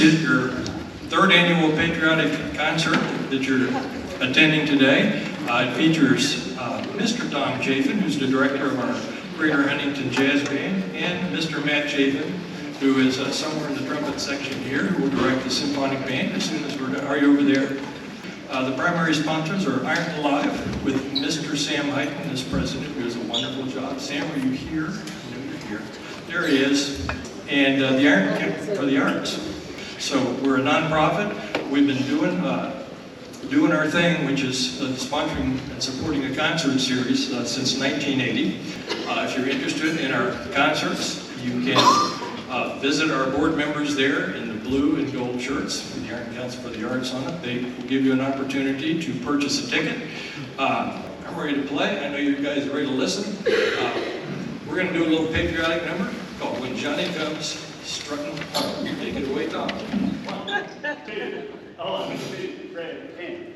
is your third annual Patriotic concert that you're attending today. It features Mr. Tom Chafin, who's the director of our Greater Huntington Jazz Band, and Mr. Matt Chafin, who is somewhere in the trumpet section here, who will direct the Symphonic Band as soon as we're done. Are you over there? The primary sponsors are Ironton Live, with Mr. Sam Huntington as president, who does a wonderful job. Sam, are you here? I know you're here. There he is. And the Ironton for the Arts. So we're a nonprofit. We've been doing our thing, which is sponsoring and supporting a concert series since 1980. If you're interested in our concerts, you can visit our board members there in the blue and gold shirts with the Ironton Council for the Arts on it. They will give you an opportunity to purchase a ticket. I'm ready to play. I know you guys are ready to listen. We're going to do a little patriotic number called When Johnny Comes Strutting Home. Take it away, Tom. 1, 2, hold on, 2, ready, and.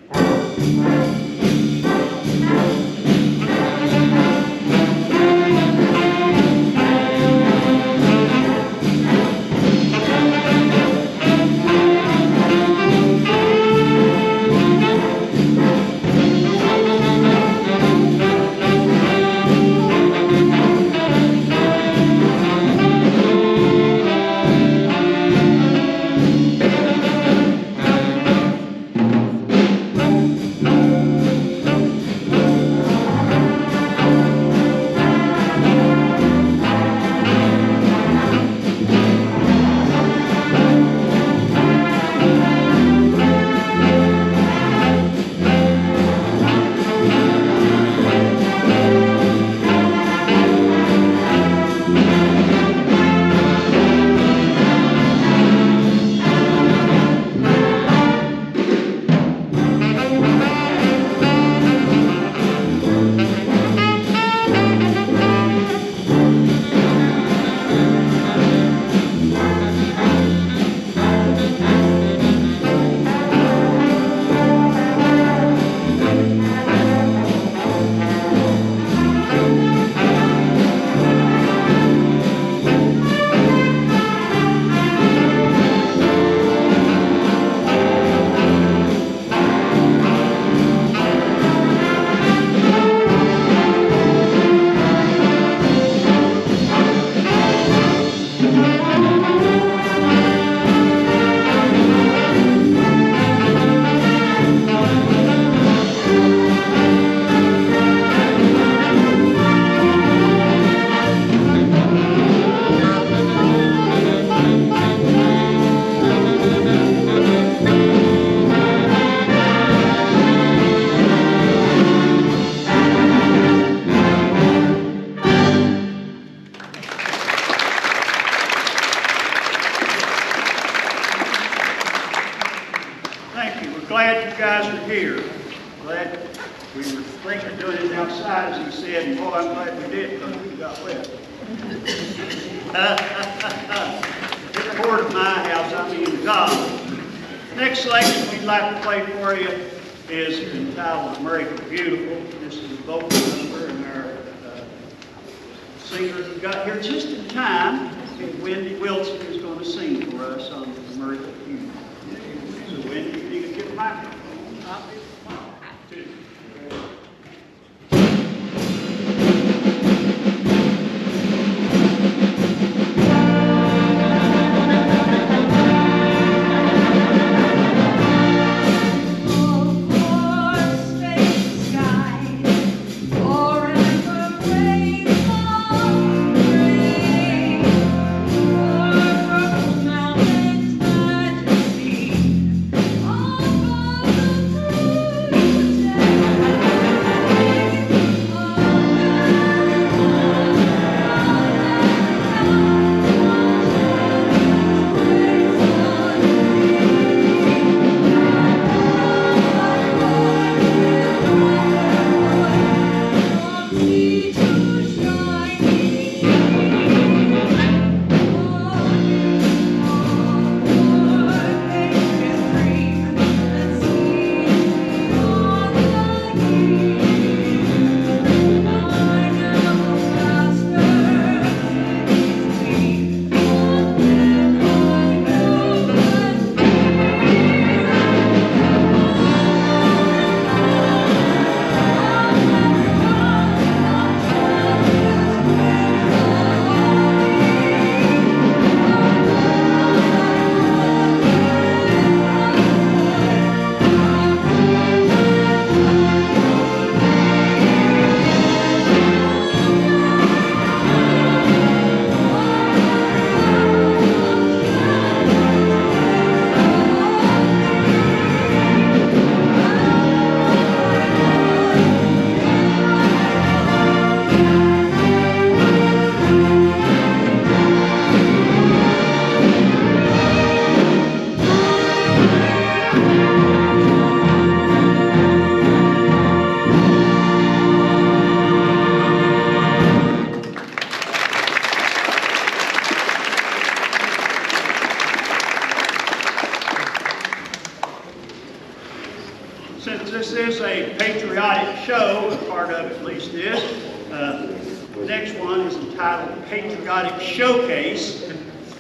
release this. The next one is entitled Patriotic Showcase.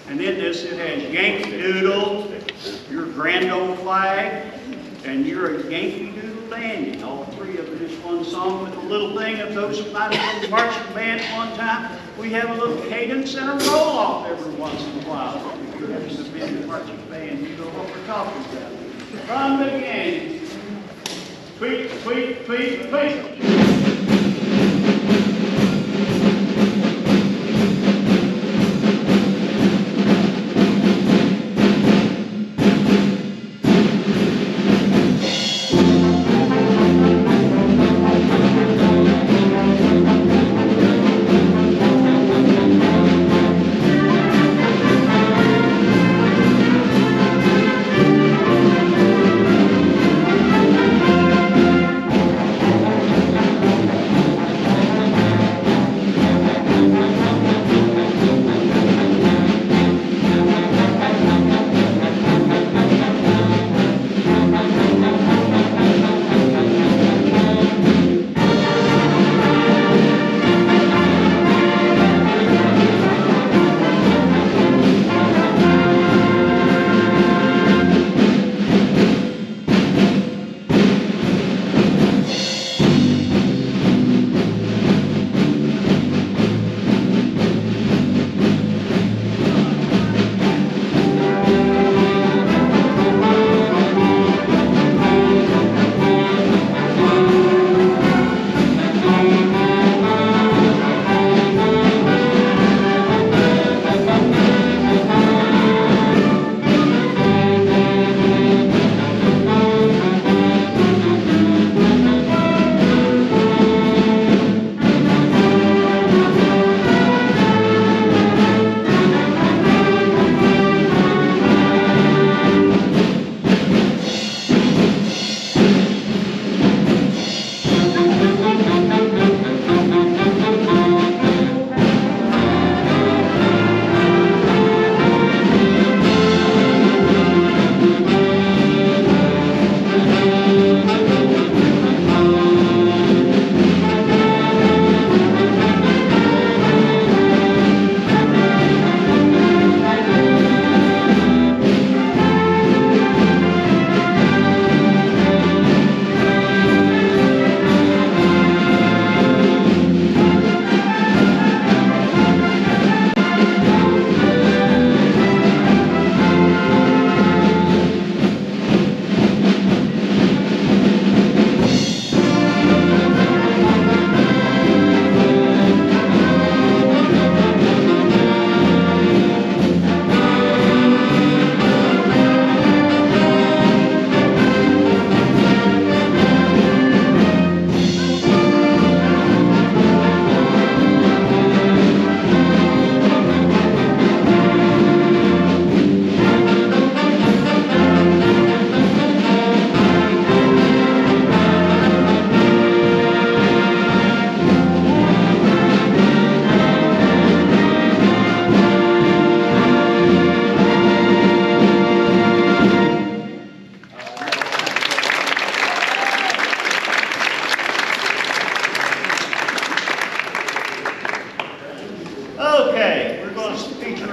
And in this it has Yankee Doodle, your Grand Old Flag, and you're a Yankee Doodle dandy. All three of them in this one song with a little thing of those who might have been marching band at one time. We have a little cadence and a roll-off every once in a while. If you haven't been in a marching band, you know what we're talking about. From the beginning, tweet, tweet, tweet, tweet.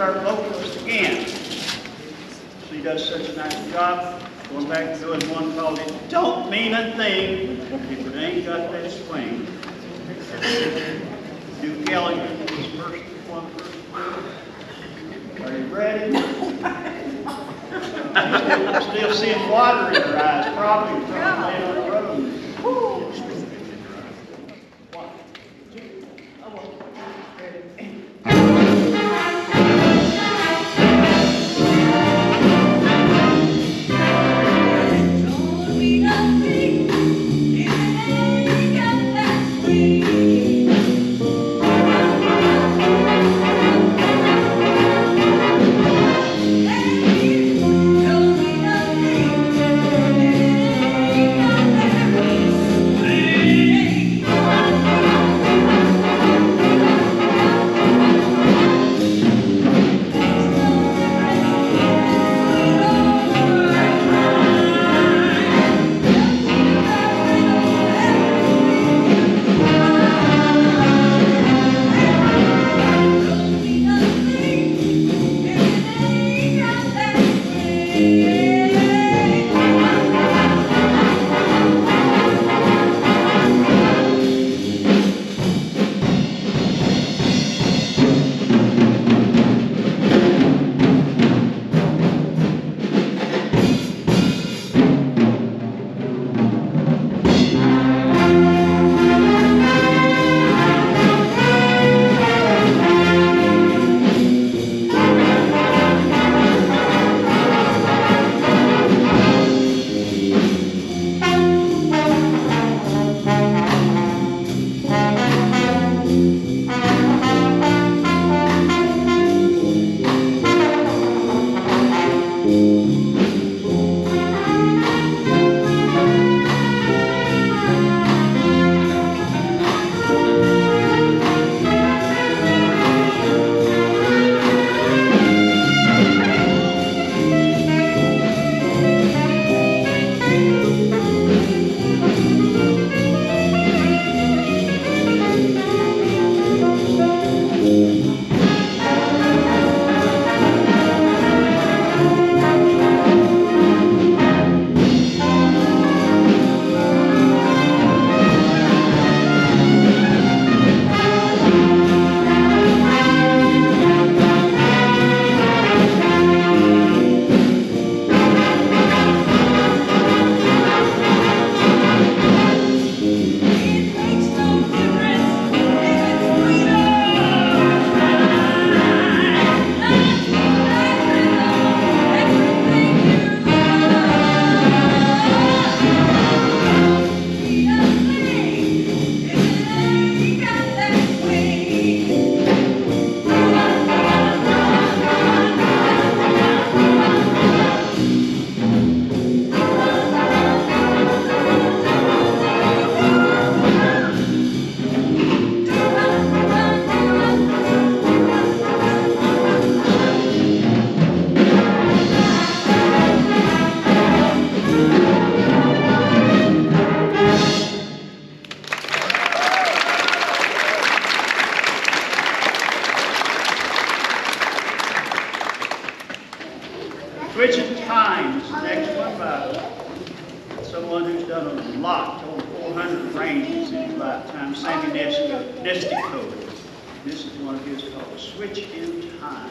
our vocalist again. She does such a nice job. Going back to doing one called It Don't Mean a Thing If It Ain't Got That Swing. Do Kelly this first one first. Are you ready? Still seeing water in her eyes, probably from laying on the road. Nestico. This is one of his called Switch in Time.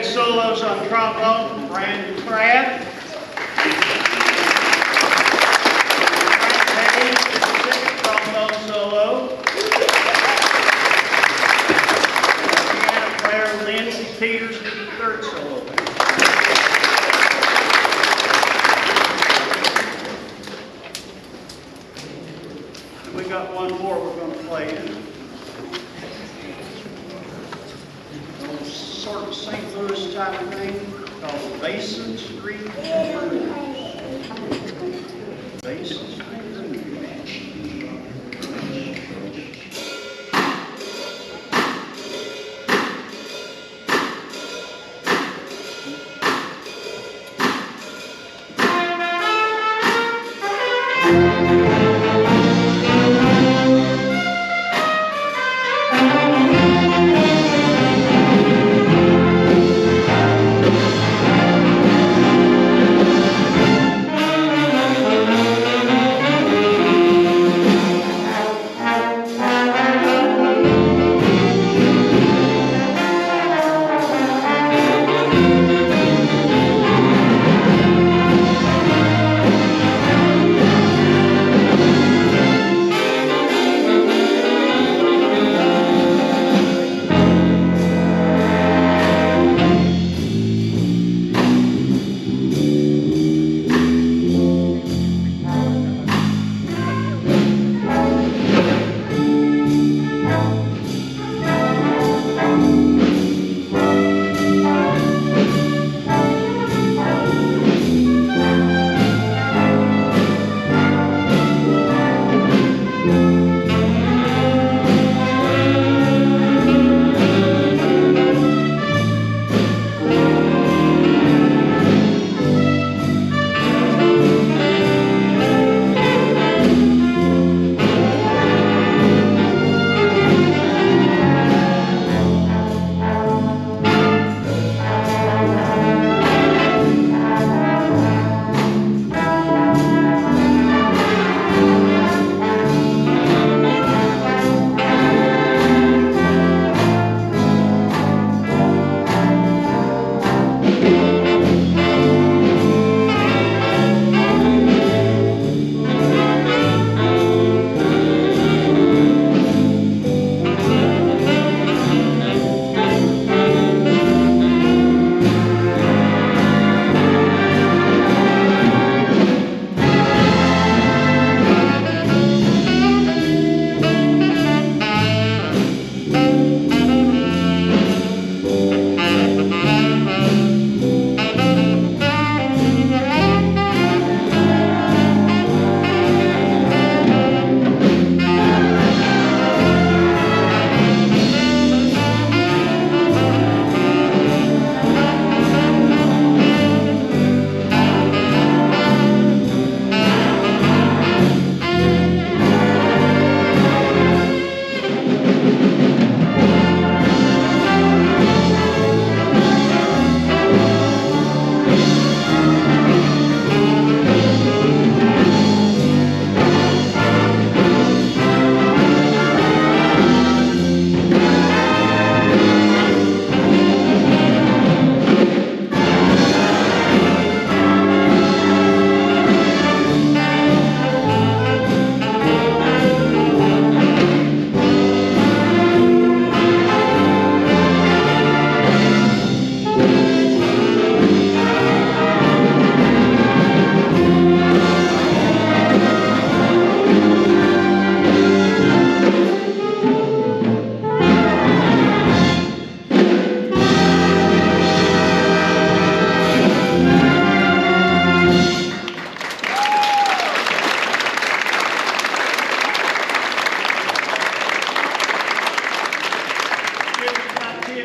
solos on trombone from Brandon Craft. Frank Hayes did the second trombone solo. Piano player Lindsey Peters did the third solo. And we got one more we're going to play in. Sort of St. Louis type of thing called Basin Street Blues. Basin Street Blues.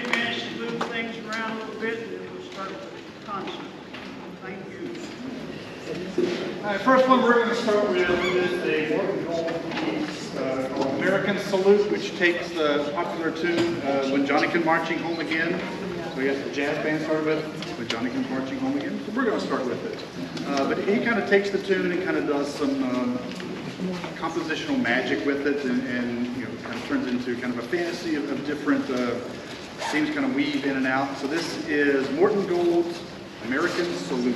few minutes to move things around a little bit, and then we'll start the concert. Thank you. All right, first one we're going to start with is a Morton Gold piece called American Salute, which takes the popular tune When Johnny Come Marching Home Again. So yes, the jazz band started with When Johnny Come Marching Home Again. So we're going to start with it. But he kind of takes the tune and kind of does some compositional magic with it, and you know, kind of turns into kind of a fantasy of different themes, kind of weave in and out. So this is Morton Gold's American Salute.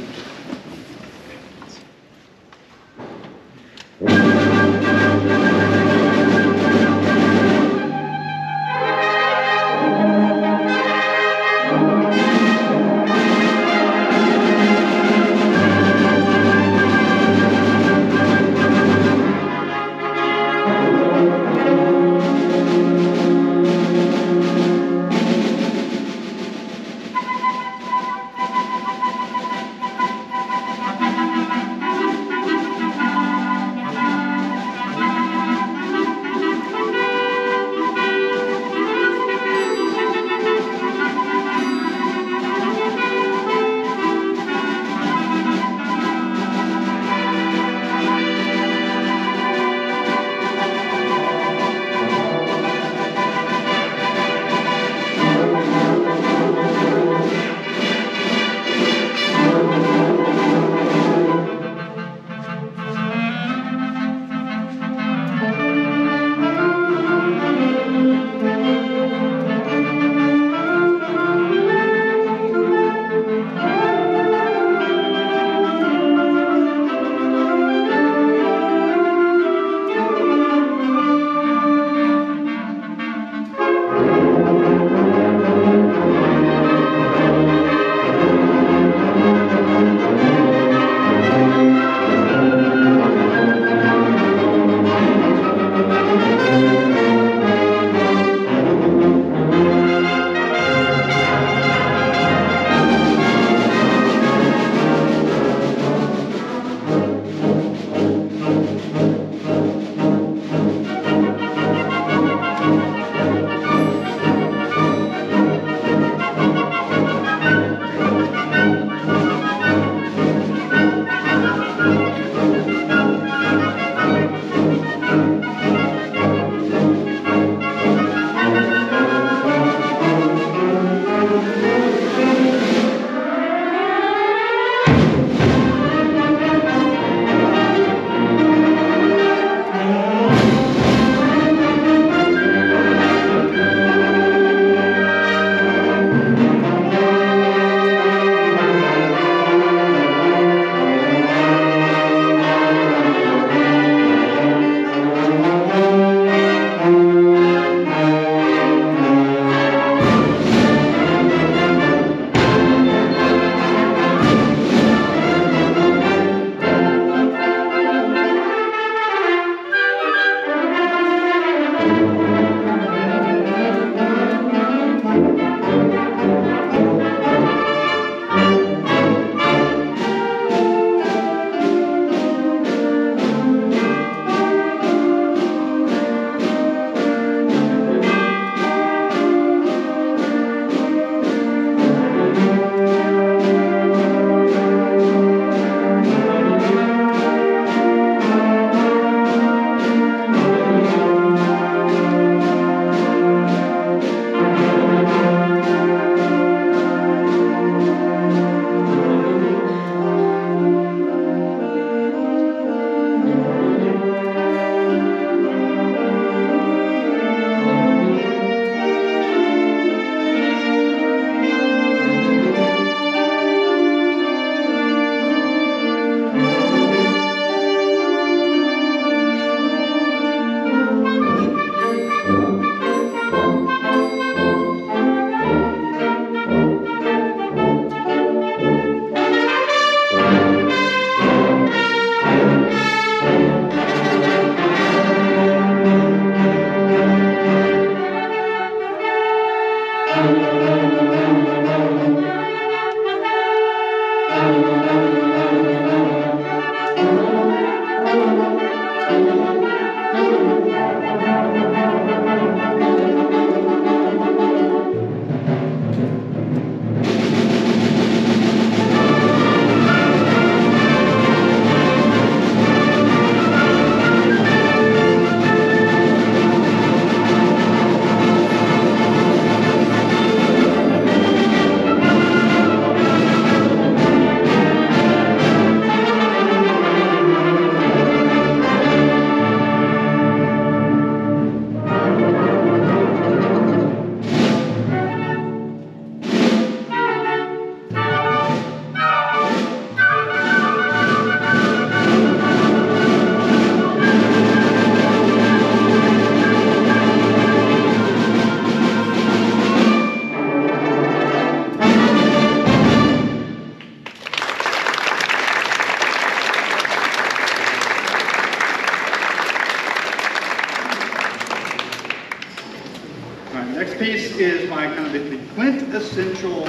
is my kind of the quintessential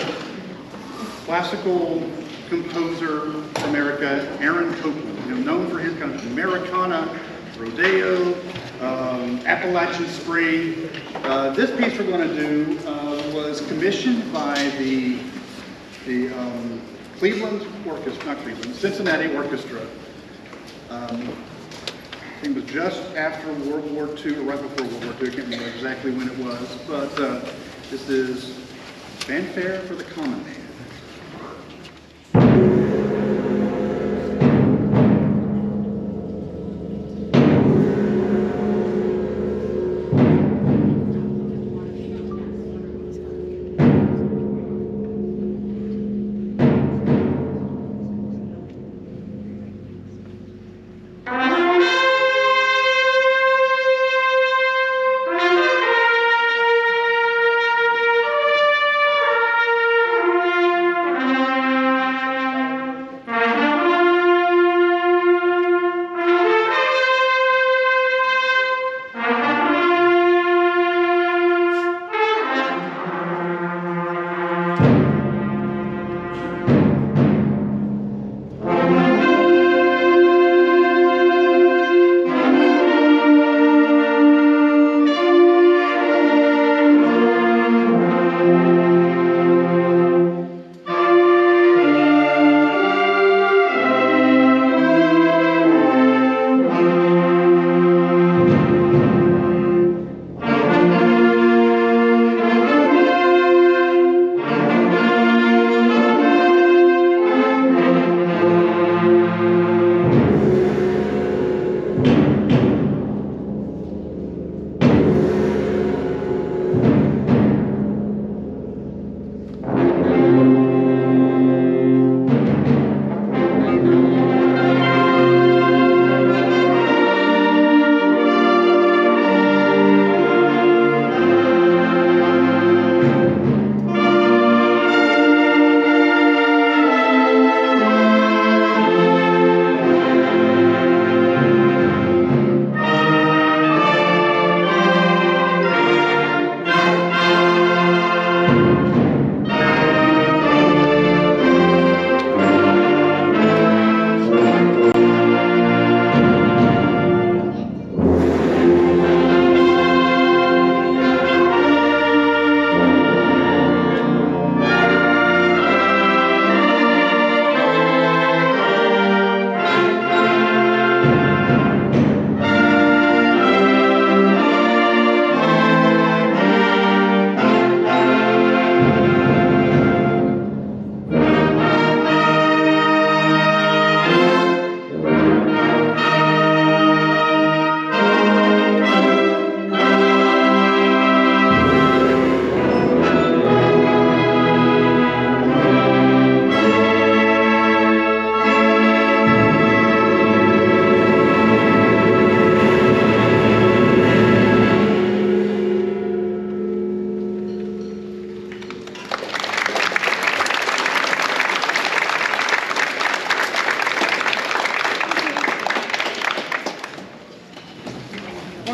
classical composer from America, Aaron Copland, known for his kind of Americana, rodeo, Appalachian Spring. This piece we're going to do was commissioned by the Cleveland Orchestra, not Cleveland, Cincinnati Orchestra. I think it was just after World War II, or right before World War II, I can't remember exactly when it was, but this is Fanfare for the Common Man.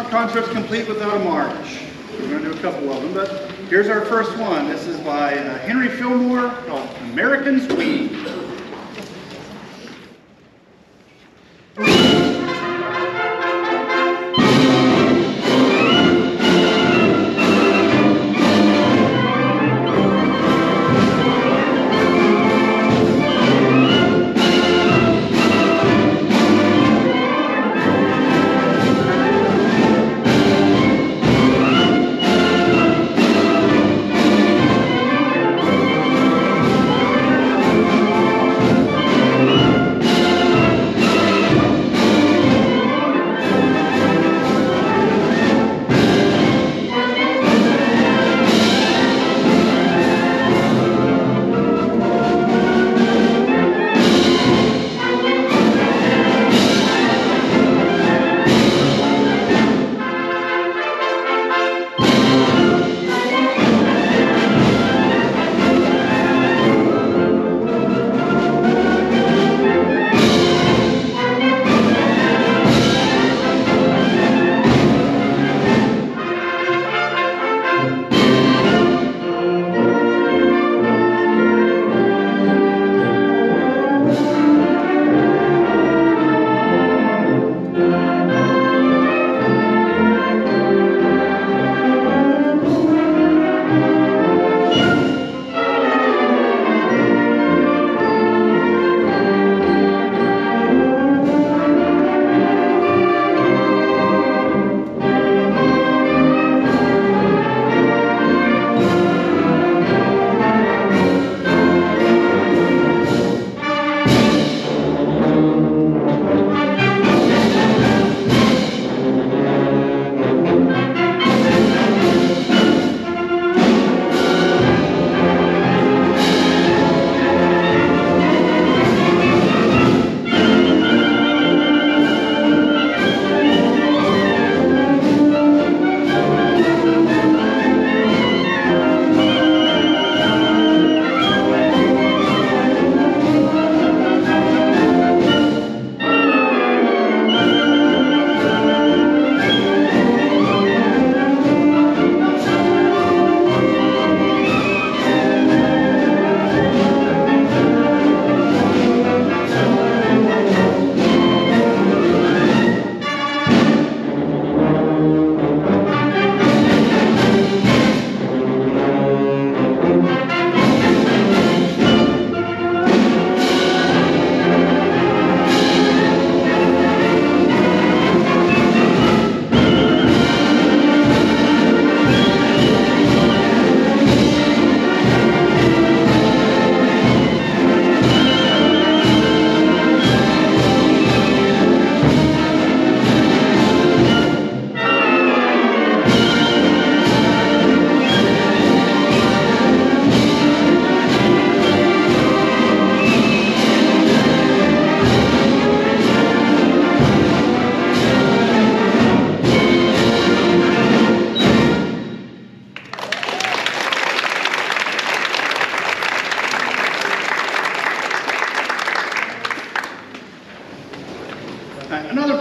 Concerts complete without a march. We're going to do a couple of them, but here's our first one. This is by Henry Fillmore called American Swede.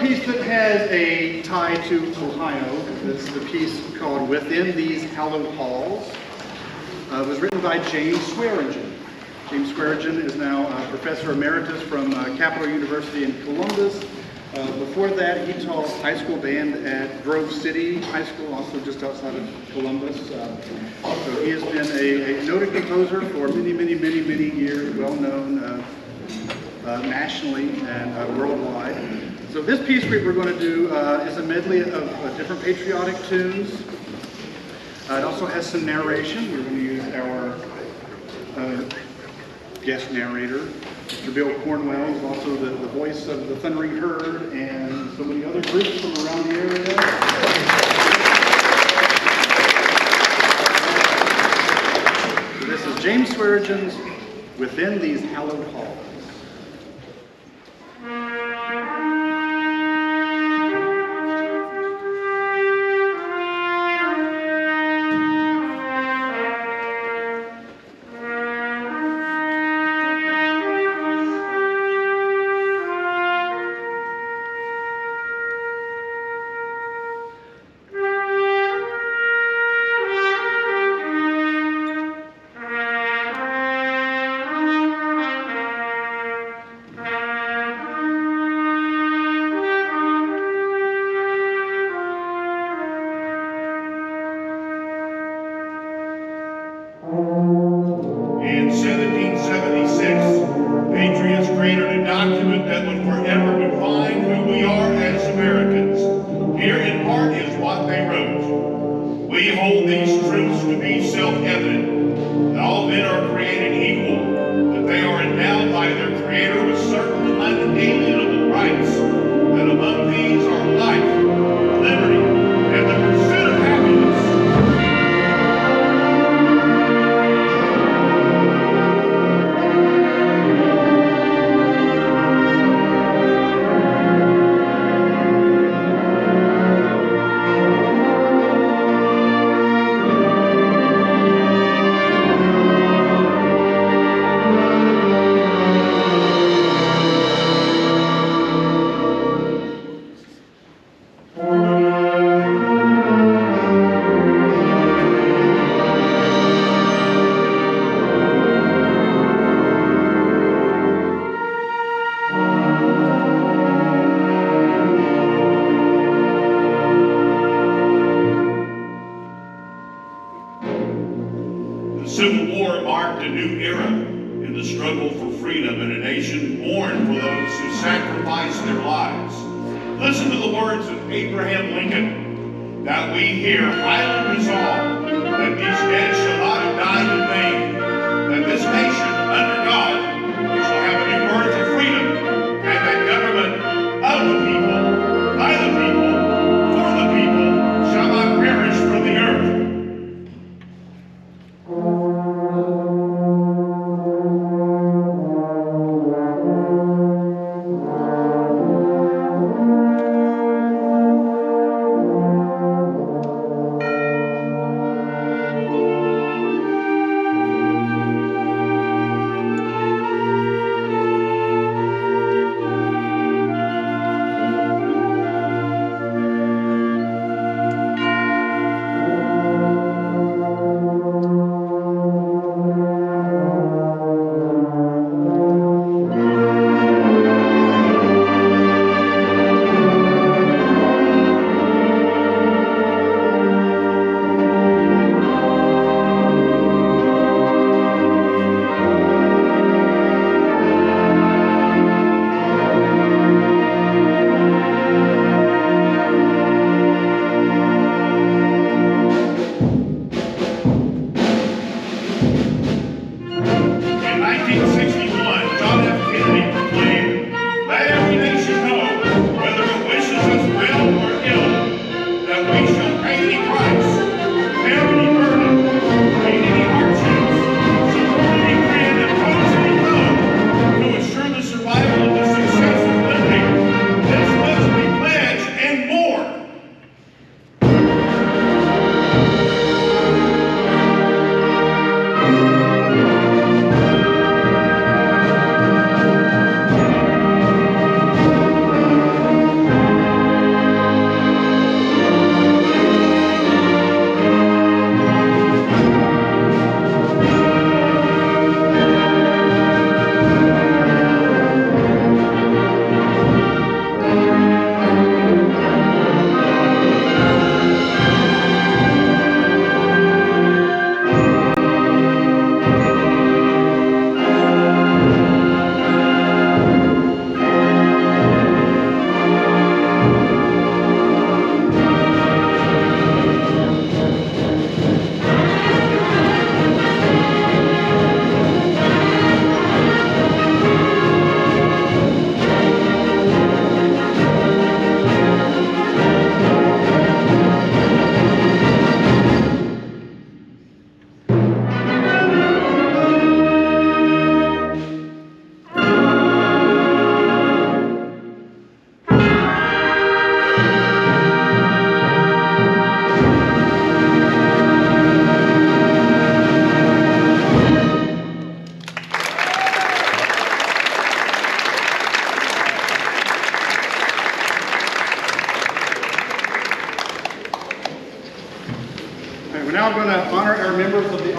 piece that has a tie to Ohio. This is a piece called Within These Hallowed Halls. It was written by James Swearingen. James Swearingen is now a professor emeritus from Capital University in Columbus. Before that, he taught high school band at Grove City High School, also just outside of Columbus. So he has been a noted composer for many, many, many, many years, well known nationally and worldwide. So this piece we're going to do is a medley of different patriotic tunes. It also has some narration. We're going to use our guest narrator, Mr. Bill Cornwell, is also the voice of the Thundering Herd and so many other groups from around the area. So this is James Swearingen's Within These Hallowed Halls. In 1776, Patriots created a document that would forever define who we are as Americans. Here in part is what they wrote. We hold these truths to be self-evident, that all men are created equal, that they are endowed by their Creator with certain unalienable rights, that among these are life, liberty, and the pursuit of happiness. The Civil War marked a new era in the struggle for freedom in a nation mourned for those who sacrificed their lives. Listen to the words of Abraham Lincoln, that we here highly resolve that these dead shall not have died in vain, that this nation, under God, shall have a new birth of freedom, and that government of the people, by the people, for the people, shall not perish from the earth.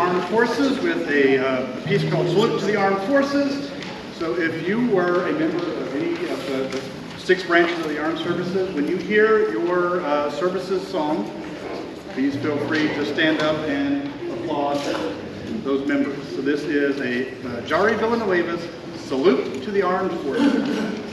Armed Forces with a piece called Salute to the Armed Forces. So if you were a member of any of the 6 branches of the armed services, when you hear your services song, please feel free to stand up and applaud those members. So this is a Jari Villanueva's Salute to the Armed Forces.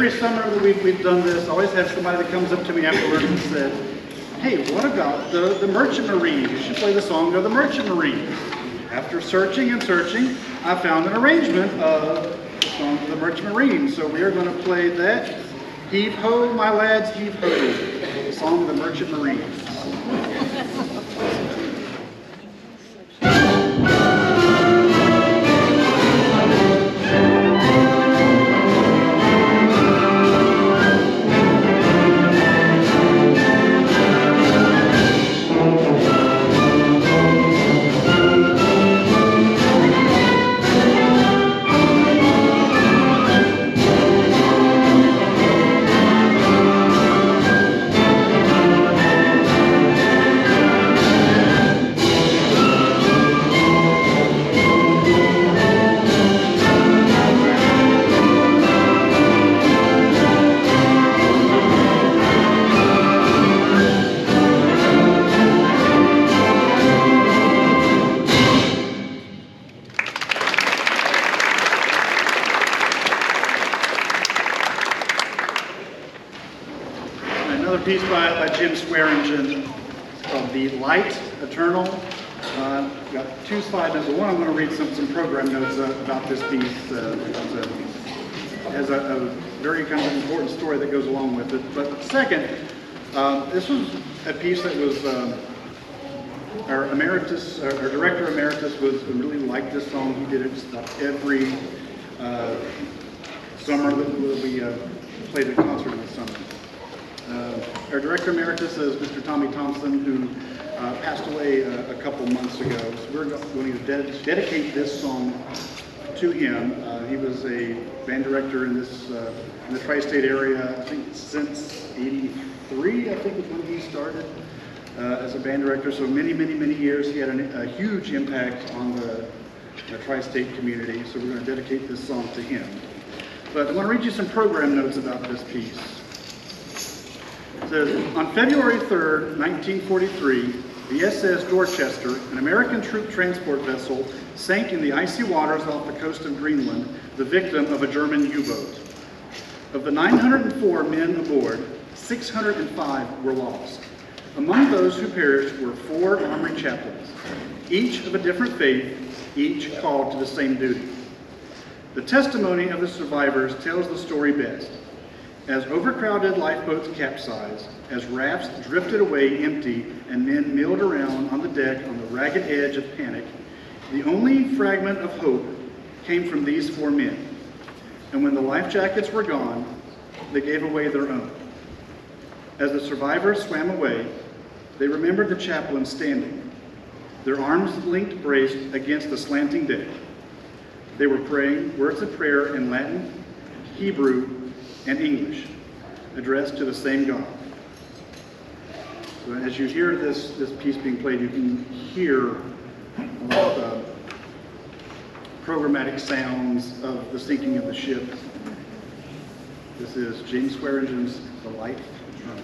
every summer that we've done this, I always have somebody that comes up to me afterwards and said, hey, what about the Merchant Marines? You should play the song of the Merchant Marines. After searching and searching, I found an arrangement of the song of the Merchant Marines. So we are going to play that. Heave ho, my lads, heave ho, the song of the Merchant Marines. Piece by Jim Swearingen. It's called The Light Eternal. Got two slide notes. One, I'm going to read some program notes about this piece. It has a very kind of important story that goes along with it. But second, this was a piece that was our director emeritus really liked this song. He did it just about every summer that we played a concert in the summer. Our director emeritus is Mr. Tommy Thompson, who passed away a couple months ago. So we're going to dedicate this song to him. He was a band director in the tri-state area, I think since '83, I think was when he started as a band director. So many years. He had a huge impact on the tri-state community. So we're going to dedicate this song to him. But I want to read you some program notes about this piece. It says, on February 3rd, 1943, the SS Dorchester, an American troop transport vessel, sank in the icy waters off the coast of Greenland, the victim of a German U-boat. Of the 904 men aboard, 605 were lost. Among those who perished were 4 armory chaplains, each of a different faith, each called to the same duty. The testimony of the survivors tells the story best. As overcrowded lifeboats capsized, as rafts drifted away empty and men milled around on the deck on the ragged edge of panic, the only fragment of hope came from these 4 men. And when the life jackets were gone, they gave away their own. As the survivors swam away, they remembered the chaplain standing, their arms linked braced against the slanting deck. They were praying words of prayer in Latin, Hebrew, and English, addressed to the same God. So as you hear this piece being played, you can hear a lot of programmatic sounds of the sinking of the ship. This is James Swearingen's The Light Eternal.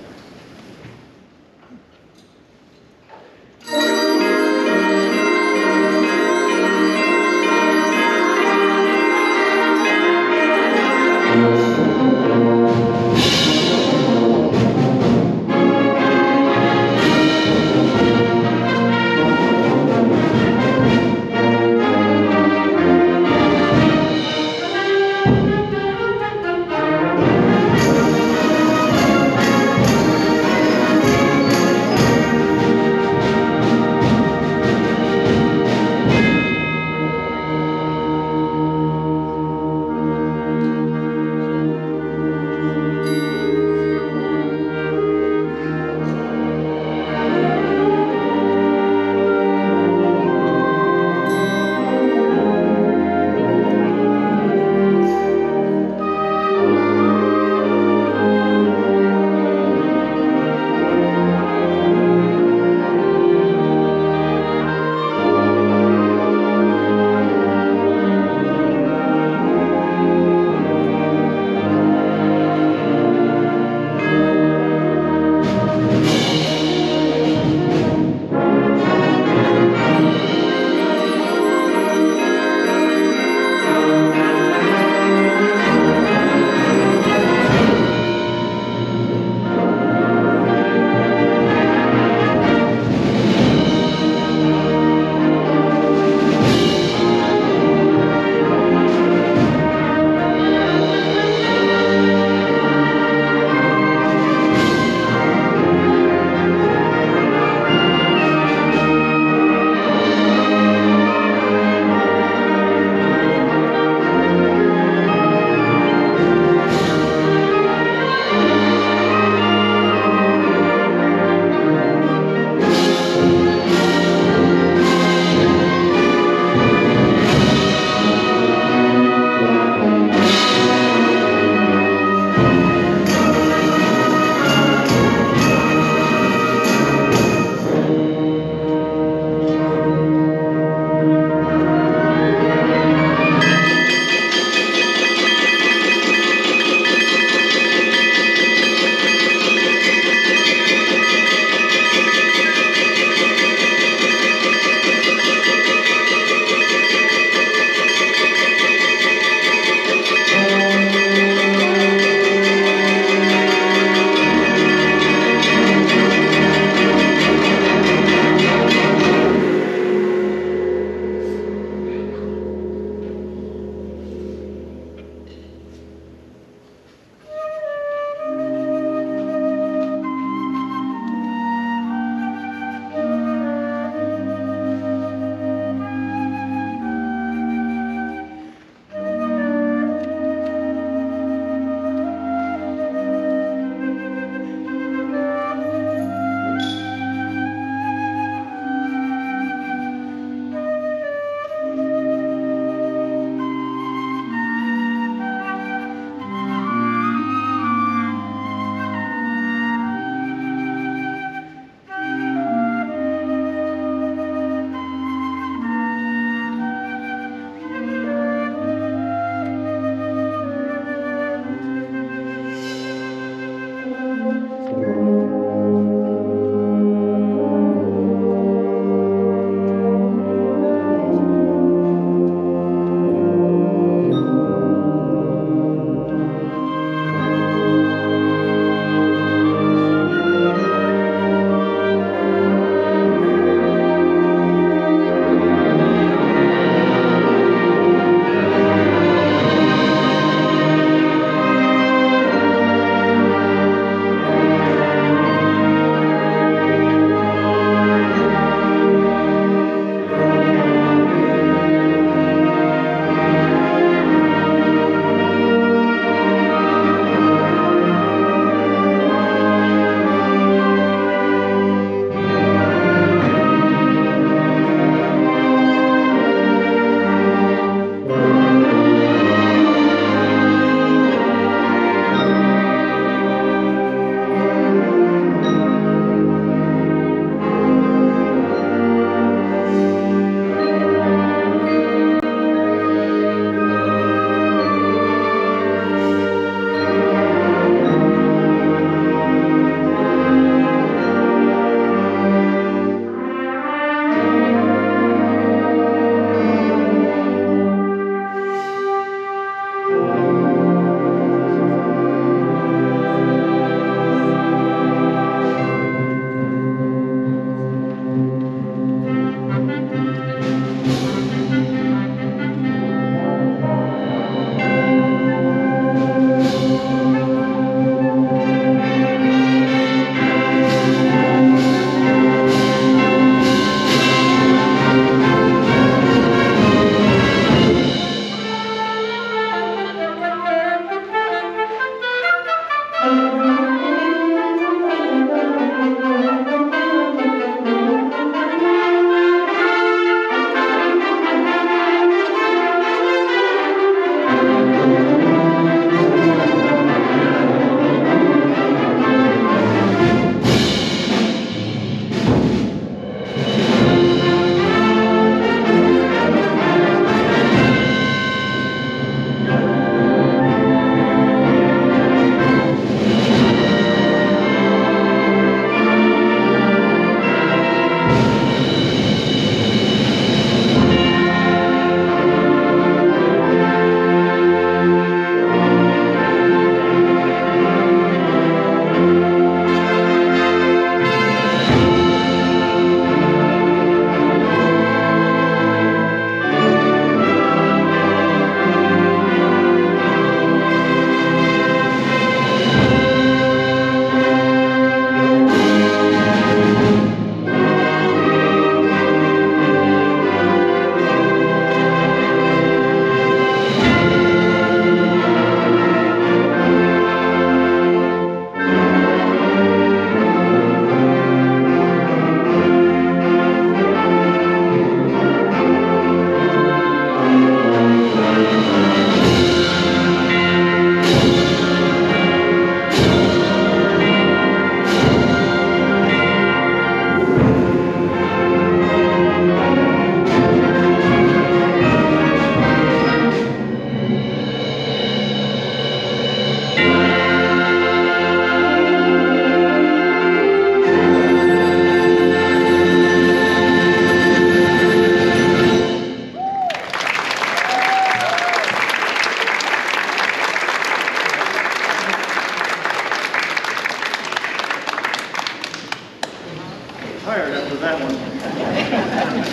tired after that one.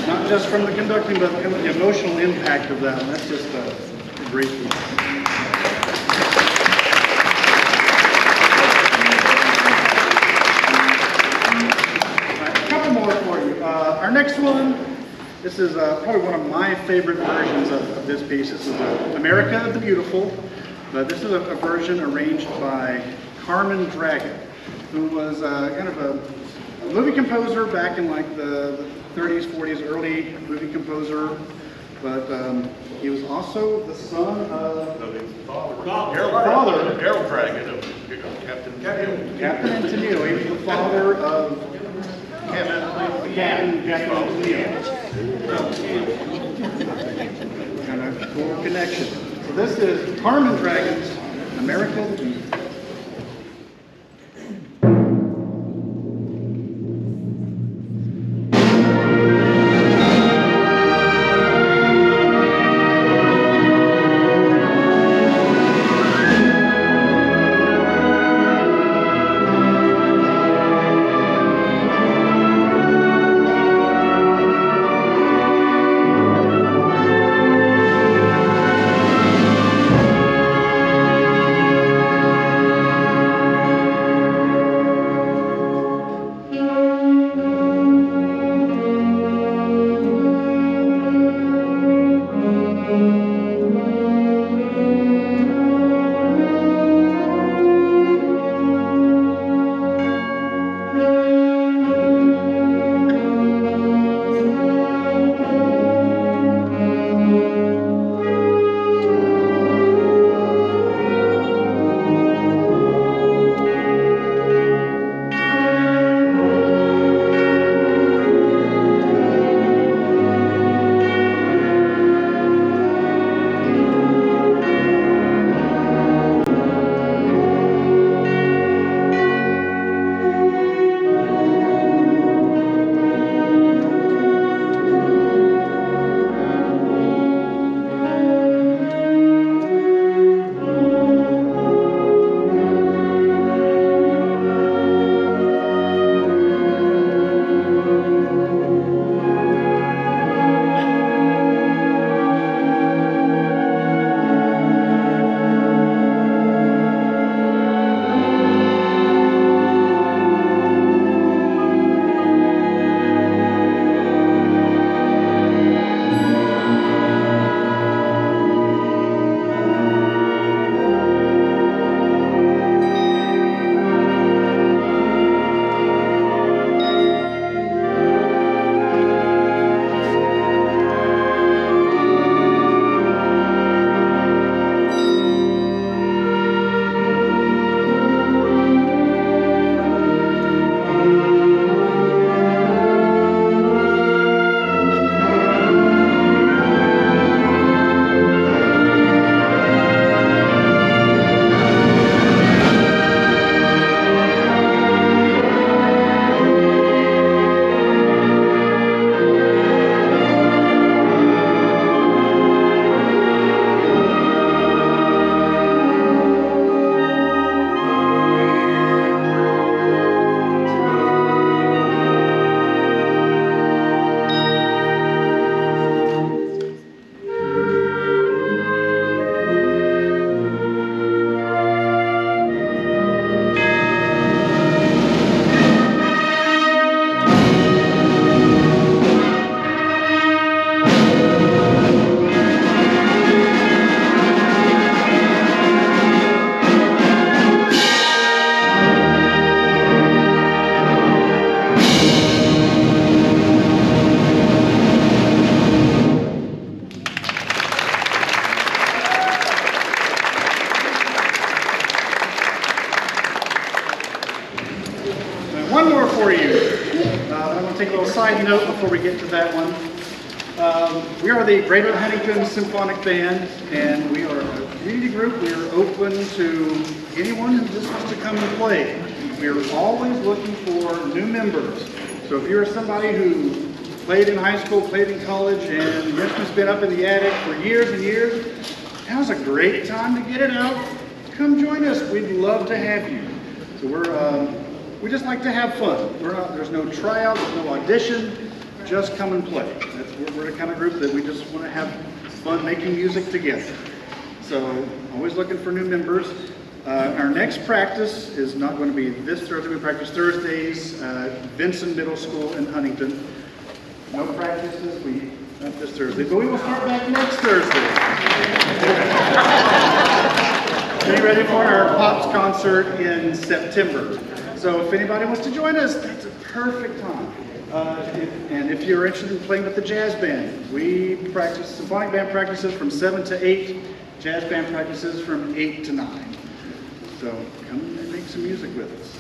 Not just from the conducting, but from the emotional impact of that one. That's just a great piece. Our next one, this is probably one of my favorite versions of this piece. This is America the Beautiful. This is a version arranged by Carmen Dragon, who was kind of a movie composer back in like the 30s, 40s, early movie composer. But he was also the son of Harold Dragon of Captain Antonio. He was the father of Captain Antonio. Kind of cool connection. So this is Carmen Dragon's America the Beautiful. take a little side note before we get to that one. We are the Greater Huntington Symphonic Band, and we are a community group. We are open to anyone who just wants to come and play. We are always looking for new members. So if you're somebody who played in high school, played in college, and your instrument's been up in the attic for years and years, now's a great time to get it out. Come join us. We'd love to have you. So we're we just like to have fun. There's no tryout, there's no audition, just come and play. We're the kind of group that we just want to have fun making music together. So always looking for new members. Our next practice is not going to be this Thursday. We practice Thursdays, Vinson Middle School in Huntington. No practice this week, not this Thursday, but we will start back next Thursday. Be ready for our Pops concert in September. So if anybody wants to join us, that's a perfect time. And if you're interested in playing with the jazz band, we practice, Symphonic band practices from 7 to 8, jazz band practices from 8 to 9. So come and make some music with us.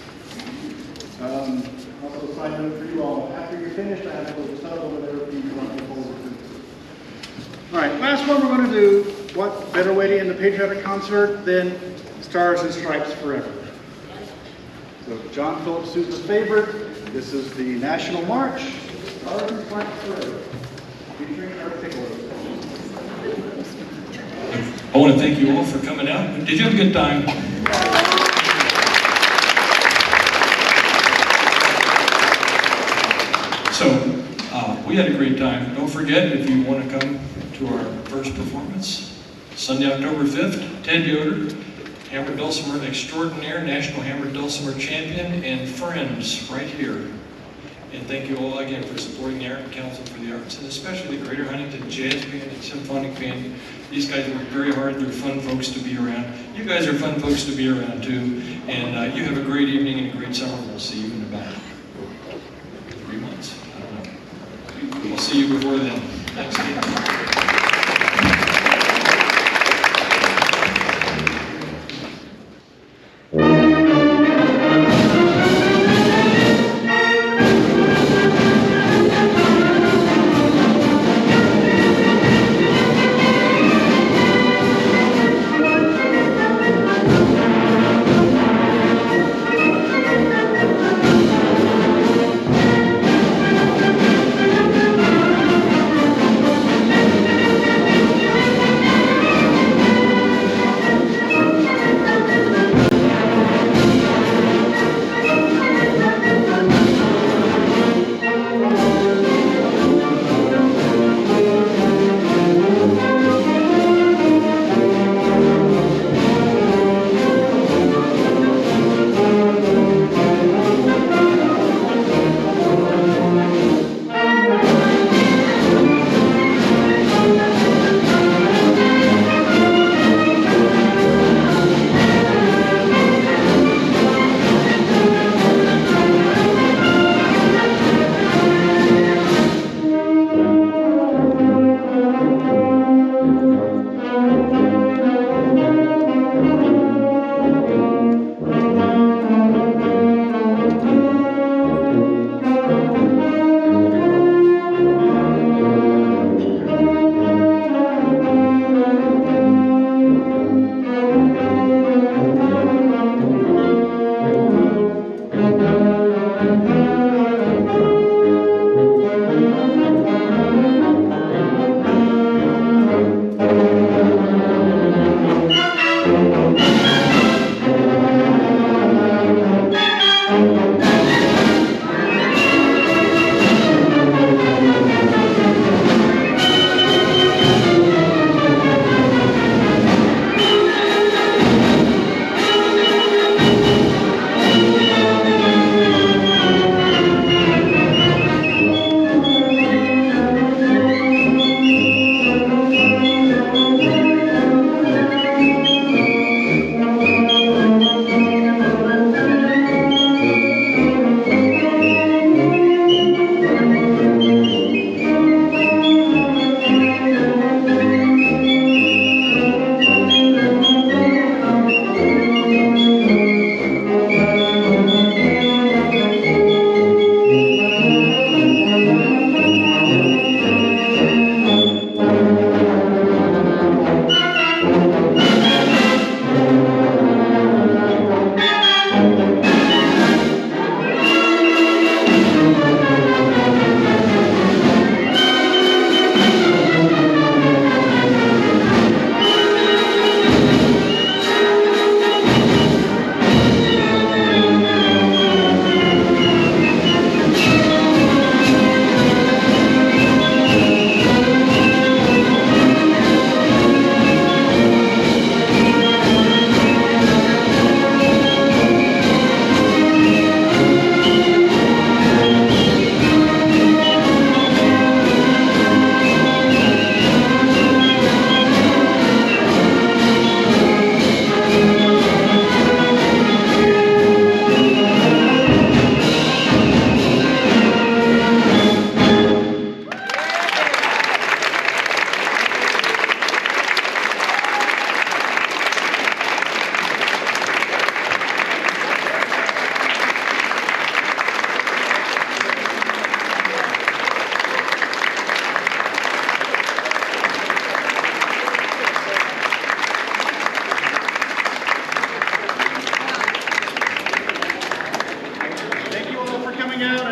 Also, a side note for you all, after you're finished, I have a little tub over there for you to run forward to. All right, last one we're going to do, what better way to end the Patriotic concert than Stars and Stripes Forever. So John Phillips, who's the favorite, this is the National March, Stars and Stripes Forever, featuring our piccolo. I want to thank you all for coming out. Did you have a good time? So, we had a great time. Don't forget, if you want to come to our first performance, Sunday, October 5th, Ted Yoder, Hammered Dulcimer Extraordinaire, National Hammered Dulcimer Champion, and friends right here. And thank you all again for supporting the Ironton Council for the Arts, and especially the Greater Huntington Jazz Band and Symphonic Band. These guys work very hard. They're fun folks to be around. You guys are fun folks to be around too. And you have a great evening and a great summer. We'll see you in about 3 months. I don't know. We'll see you before then. Thanks again. find out